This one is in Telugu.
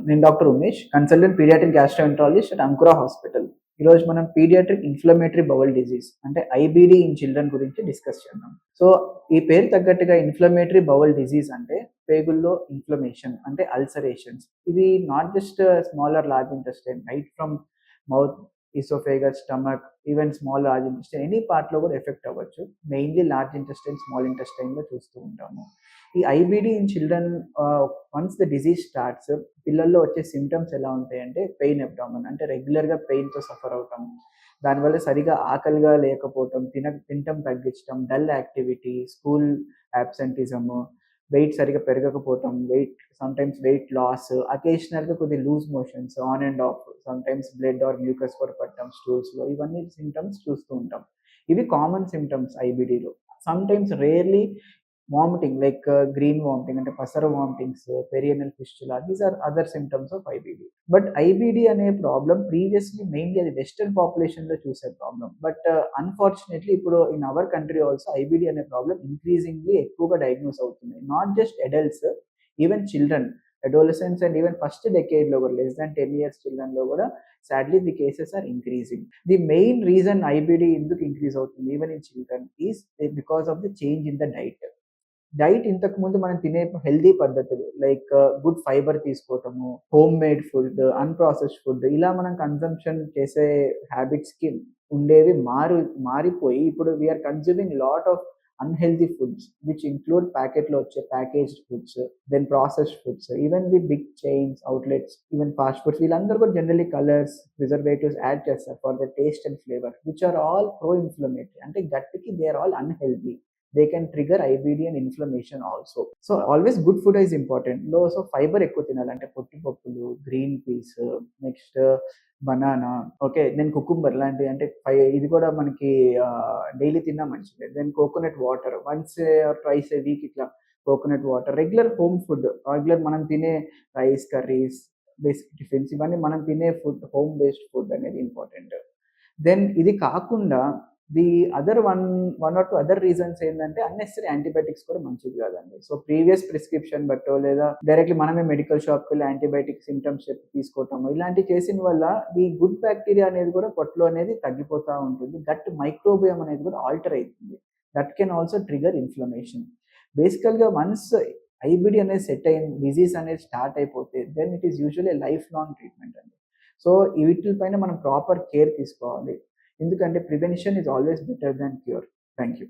నేను doctor Umesh, consultant paediatric gastroenterologist at Ankura hospital. ఈరోజు మనం పీడియాట్రిక్ ఇన్ఫ్లమేటరీ బౌల్ డిజీజ్ అంటే ఐబీడీ ఇన్ చిల్డ్రన్ గురించి డిస్కస్ చేద్దాం. సో ఈ పేరు తగ్గట్టుగా ఇన్ఫ్లమేటరీ బౌల్ డిజీజ్ అంటే పేగుల్లో ఇన్ఫ్లమేషన్ అంటే అల్సరేషన్స్. ఇది not just small or large intestine, right from mouth, oesophagus, stomach, even small large intestine any పార్ట్లో కూడా ఎఫెక్ట్ అవ్వచ్చు. మెయిన్లీ లార్జ్ ఇంటెస్టైన్, స్మాల్ ఇంటెస్టైన్లో చూస్తూ ఉంటాము. ఈ IBD in children once the disease starts, పిల్లల్లో వచ్చే సిమ్టమ్స్ ఎలా ఉంటాయంటే పెయిన్ అబ్డామిన్ అంటే రెగ్యులర్గా పెయిన్తో సఫర్ అవటం, దానివల్ల సరిగా ఆకలిగా లేకపోవటం, తినటం తగ్గించడం, dull activity, school absenteeism, weight సరిగా పెరగకపోవటం, సమ్టైమ్స్ వెయిట్ లాస్, అకేషనల్గా కొద్ది loose motions on and off, sometimes blood or mucus కూడా పట్టడం స్టూల్స్లో, ఇవన్నీ సిమ్టమ్స్ చూస్తూ ఉంటాం. ఇవి కామన్ సిమ్టమ్స్ ఐబీడీలో. Sometimes rarely vomiting like green vomiting అంటే పసర vomitings, perianal fistula, these are other symptoms of IBD. But IBD అనే ప్రాబ్లం ప్రీవియస్లీ మెయిన్లీ అది వెస్టర్న్ పాపులేషన్లో చూసే ప్రాబ్లం. బట్ అన్ఫార్చునేట్లీ ఇప్పుడు in our country also IBD అనే ప్రాబ్లం ఇంక్రీజింగ్లీ ఎక్కువగా డయాగ్నోస్ అవుతుంది. Not just adults, even children, adolescents and even first డెకేడ్లో కూడా లెస్ దాన్ 10 years చిల్డ్రన్లో కూడా sadly the cases are increasing. The main reason IBD ఎందుకు ఇంక్రీజ్ అవుతుంది even in children is because of the change in the diet. ఇంతకు ముందు మనం తినే హెల్దీ పద్ధతులు లైక్ గుడ్ ఫైబర్ తీసుకోవటము, home made food, unprocessed food, ఇలా మనం కన్సంప్షన్ చేసే హ్యాబిట్స్కి ఉండేవి మారిపోయి ఇప్పుడు we are consuming lot of unhealthy foods which include ప్యాకెట్లో వచ్చే packaged foods, then processed foods, even the big chains, outlets, even fast foods, వీళ్ళందరూ కూడా జనరలీ కలర్స్, ప్రిజర్వేటివ్స్ యాడ్ చేస్తారు for the taste and flavour which are all pro inflammatory. అంటే గట్కి they are all unhealthy. They can trigger IBD and inflammation also. So always good food is important. So fiber ఎక్కువ తినాలి అంటే పొట్టి పప్పులు, green peas, next banana, okay, then cucumber లాంటివి అంటే ఇది కూడా మనకి డైలీ తిన్నా మంచిది. Then coconut water once or twice a week, ఇట్లా coconut water, regular home food, regular మనం తినే రైస్, కర్రీస్, బేసిక్ టిఫిన్స్, ఇవన్నీ మనం తినే ఫుడ్, హోమ్ బేస్డ్ ఫుడ్ అనేది ఇంపార్టెంట్. దెన్ ఇది కాకుండా the other one or two other reasons ఏంటంటే అన్నెసరీ యాంటీబయాటిక్స్ కూడా మంచిది కాదండి. సో ప్రీవియస్ ప్రిస్క్రిప్షన్ బట్టో లేదా డైరెక్ట్లీ మనమే మెడికల్ షాప్కి వెళ్ళి యాంటీబయాటిక్ సిమ్టమ్స్ చెప్పి తీసుకోవటము, ఇలాంటివి చేసిన వల్ల ది గుడ్ బ్యాక్టీరియా అనేది కూడా పొట్టలో అనేది తగ్గిపోతూ ఉంటుంది. గట్ మైక్రోబియం అనేది కూడా ఆల్టర్ అవుతుంది. That can also trigger inflammation. బేసికల్గా వన్స్ ఐబిడి అనేది సెట్ అయిన డిజీజ్ అనేది స్టార్ట్ అయిపోతే then it is usually life long treatment అండి. సో వీటిపైన మనం ప్రాపర్ కేర్ తీసుకోవాలి. ఎందుకంటే prevention is always better than cure. Thank you.